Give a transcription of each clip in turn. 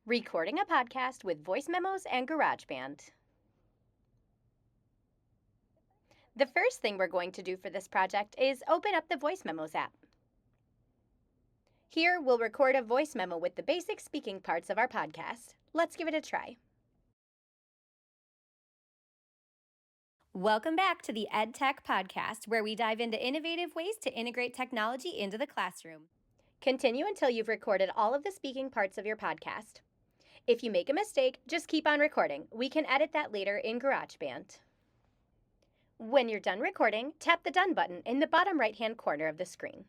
Recording a podcast with voice memos and GarageBand. The first thing we're going to do for this project is open up the Voice Memos app. Here, we'll record a voice memo with the basic speaking parts of our podcast. Let's give it a try. Welcome back to the EdTech Podcast, where we dive into innovative ways to integrate technology into the classroom. Continue until you've recorded all of the speaking parts of your podcast. If you make a mistake, just keep on recording. We can edit that later in GarageBand. When you're done recording, tap the Done button in the bottom right-hand corner of the screen.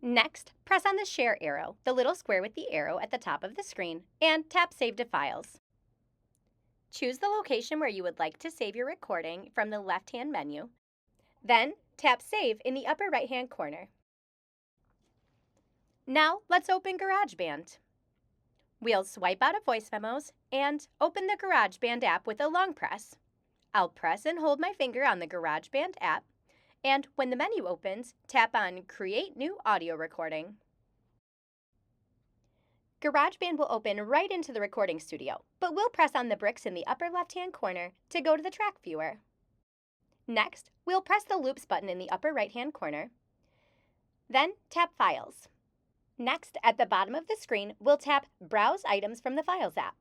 Next, press on the Share arrow, the little square with the arrow at the top of the screen, and tap Save to Files. Choose the location where you would like to save your recording from the left-hand menu. Then, tap Save in the upper right-hand corner. Now, let's open GarageBand. We'll swipe out of Voice Memos and open the GarageBand app with a long press. I'll press and hold my finger on the GarageBand app, and when the menu opens, tap on Create New Audio Recording. GarageBand will open right into the recording studio, but we'll press on the bricks in the upper left-hand corner to go to the track viewer. Next, we'll press the Loops button in the upper right-hand corner. Then tap Files. Next, at the bottom of the screen, we'll tap Browse Items from the Files app.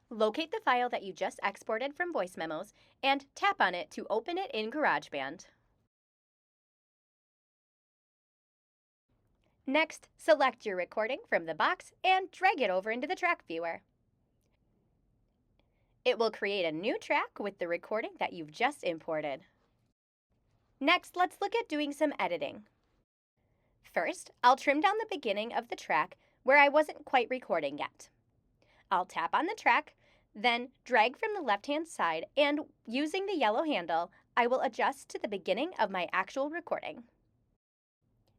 Locate the file that you just exported from Voice Memos and tap on it to open it in GarageBand. Next, select your recording from the box and drag it over into the track viewer. It will create a new track with the recording that you've just imported. Next, let's look at doing some editing. First, I'll trim down the beginning of the track where I wasn't quite recording yet. I'll tap on the track, then drag from the left-hand side, and using the yellow handle, I will adjust to the beginning of my actual recording.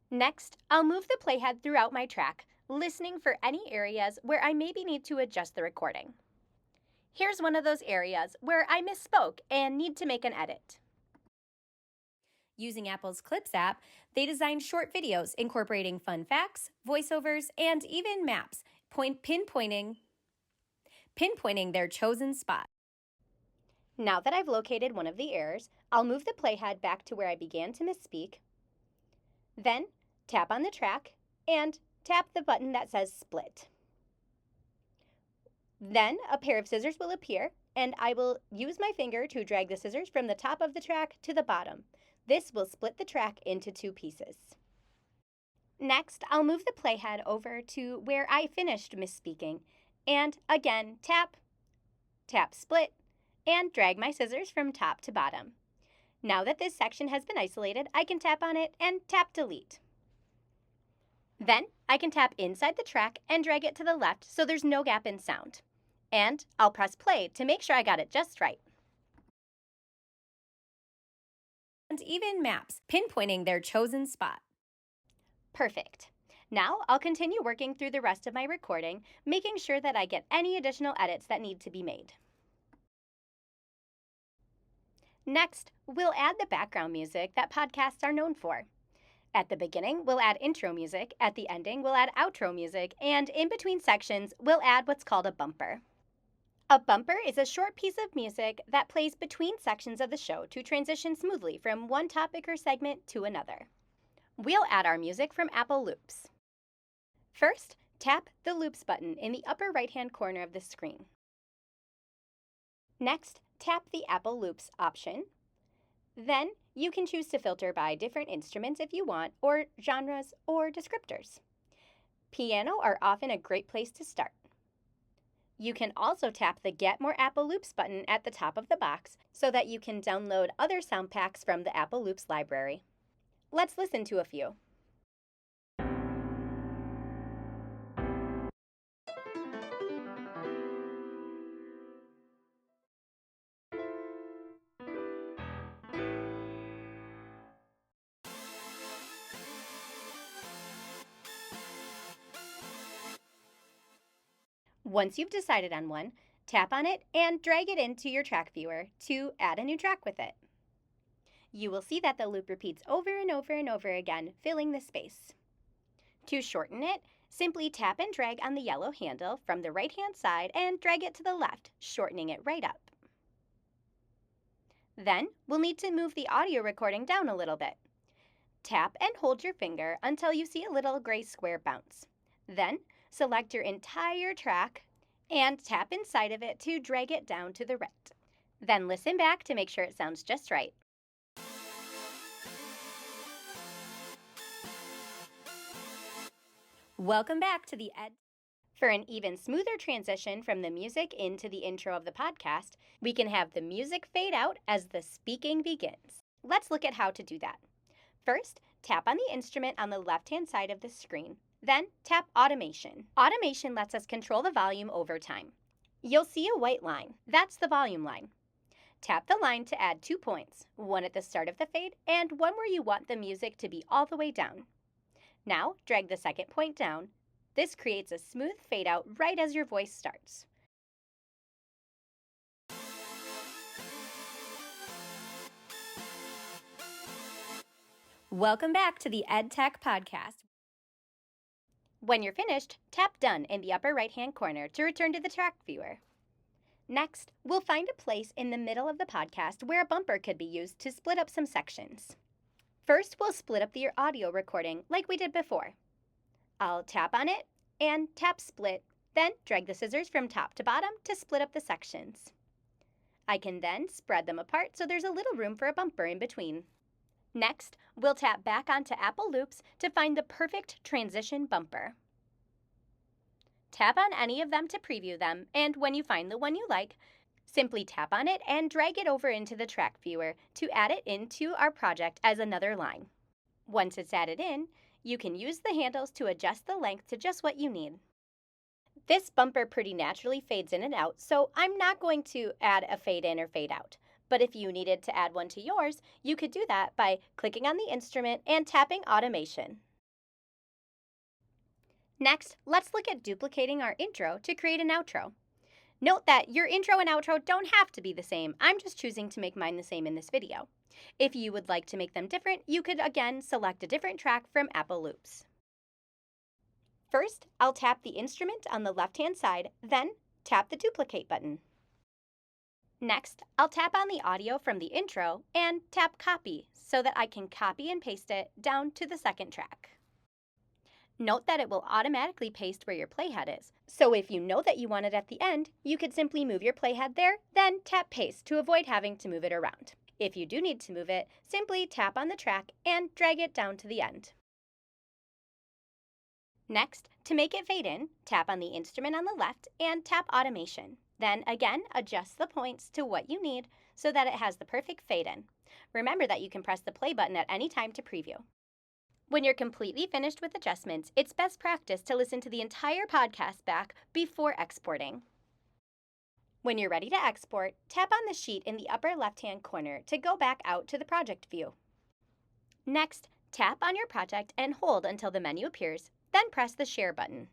Next, I'll move the playhead throughout my track, listening for any areas where I maybe need to adjust the recording. Here's one of those areas where I misspoke and need to make an edit. Using Apple's Clips app, they designed short videos incorporating fun facts, voiceovers, and even maps, pinpointing their chosen spot. Now that I've located one of the errors, I'll move the playhead back to where I began to misspeak. Then, tap on the track and tap the button that says Split. Then, a pair of scissors will appear, and I will use my finger to drag the scissors from the top of the track to the bottom. This will split the track into two pieces. Next, I'll move the playhead over to where I finished misspeaking, and again tap Split, and drag my scissors from top to bottom. Now that this section has been isolated, I can tap on it and tap Delete. Then, I can tap inside the track and drag it to the left so there's no gap in sound. And I'll press play to make sure I got it just right. And even maps, pinpointing their chosen spot. Perfect. Now I'll continue working through the rest of my recording, making sure that I get any additional edits that need to be made. Next, we'll add the background music that podcasts are known for. At the beginning, we'll add intro music, at the ending, we'll add outro music, and in between sections, we'll add what's called a bumper. A bumper is a short piece of music that plays between sections of the show to transition smoothly from one topic or segment to another. We'll add our music from Apple Loops. First, tap the Loops button in the upper right-hand corner of the screen. Next, tap the Apple Loops option. Then, you can choose to filter by different instruments if you want, or genres or descriptors. Piano are often a great place to start. You can also tap the Get More Apple Loops button at the top of the box so that you can download other sound packs from the Apple Loops library. Let's listen to a few. Once you've decided on one, tap on it and drag it into your track viewer to add a new track with it. You will see that the loop repeats over and over and over again, filling the space. To shorten it, Simply tap and drag on the yellow handle from the right-hand side and drag it to the left, shortening it right up. Then, we'll need to move the audio recording down a little bit. Tap and hold your finger until you see a little gray square bounce. Then, select your entire track and tap inside of it to drag it down to the right. Then listen back to make sure it sounds just right. Welcome back to the Ed. For an even smoother transition from the music into the intro of the podcast, we can have the music fade out as the speaking begins. Let's look at how to do that. First, tap on the instrument on the left-hand side of the screen. Then, tap Automation. Automation lets us control the volume over time. You'll see a white line. That's the volume line. Tap the line to add 2 points, one at the start of the fade and one where you want the music to be all the way down. Now, drag the second point down. This creates a smooth fade out right as your voice starts. Welcome back to the EdTech Podcast. When you're finished, tap Done in the upper right-hand corner to return to the track viewer. Next, we'll find a place in the middle of the podcast where a bumper could be used to split up some sections. First, we'll split up the audio recording like we did before. I'll tap on it and tap Split, then drag the scissors from top to bottom to split up the sections. I can then spread them apart so there's a little room for a bumper in between. Next, we'll tap back onto Apple Loops to find the perfect transition bumper. Tap on any of them to preview them, and when you find the one you like, simply tap on it and drag it over into the track viewer to add it into our project as another line. Once it's added in, you can use the handles to adjust the length to just what you need. This bumper pretty naturally fades in and out, so I'm not going to add a fade in or fade out. But if you needed to add one to yours, you could do that by clicking on the instrument and tapping Automation. Next, let's look at duplicating our intro to create an outro. Note that your intro and outro don't have to be the same. I'm just choosing to make mine the same in this video. If you would like to make them different, you could again select a different track from Apple Loops. First, I'll tap the instrument on the left-hand side, then tap the duplicate button. Next, I'll tap on the audio from the intro and tap Copy so that I can copy and paste it down to the second track. Note that it will automatically paste where your playhead is, so if you know that you want it at the end, you could simply move your playhead there, then tap Paste to avoid having to move it around. If you do need to move it, simply tap on the track and drag it down to the end. Next, to make it fade in, tap on the instrument on the left and tap Automation. Then again, adjust the points to what you need so that it has the perfect fade in. Remember that you can press the play button at any time to preview. When you're completely finished with adjustments, it's best practice to listen to the entire podcast back before exporting. When you're ready to export, tap on the sheet in the upper left-hand corner to go back out to the project view. Next, tap on your project and hold until the menu appears, then press the Share button.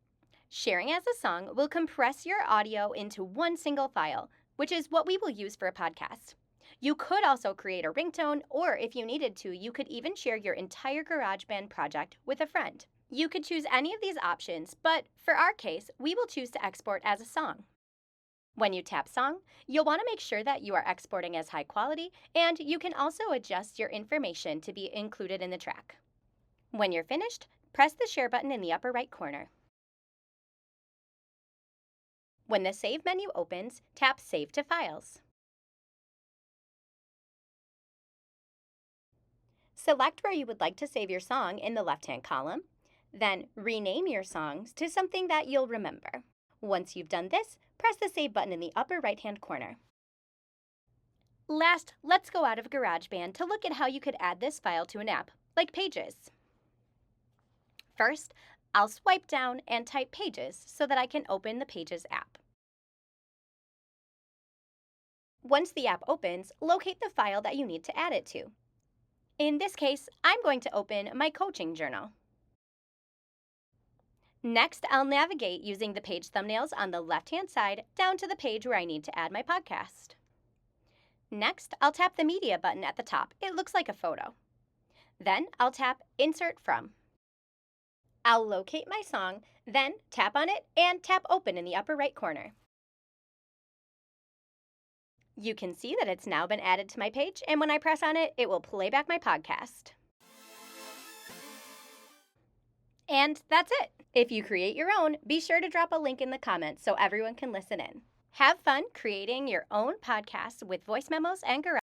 Sharing as a song will compress your audio into one single file, which is what we will use for a podcast. You could also create a ringtone, or if you needed to, you could even share your entire GarageBand project with a friend. You could choose any of these options, but for our case, we will choose to export as a song. When you tap Song, you'll want to make sure that you are exporting as high quality, and you can also adjust your information to be included in the track. When you're finished, press the Share button in the upper right corner. When the Save menu opens, tap Save to Files. Select where you would like to save your song in the left-hand column, then rename your songs to something that you'll remember. Once you've done this, press the Save button in the upper right-hand corner. Last, let's go out of GarageBand to look at how you could add this file to an app, like Pages. First, I'll swipe down and type Pages so that I can open the Pages app. Once the app opens, locate the file that you need to add it to. In this case, I'm going to open my coaching journal. Next, I'll navigate using the page thumbnails on the left-hand side down to the page where I need to add my podcast. Next, I'll tap the Media button at the top. It looks like a photo. Then, I'll tap Insert From. I'll locate my song, then tap on it and tap open in the upper right corner. You can see that it's now been added to my page, and when I press on it, it will play back my podcast. And that's it. If you create your own, be sure to drop a link in the comments so everyone can listen in. Have fun creating your own podcast with voice memos and GarageBand.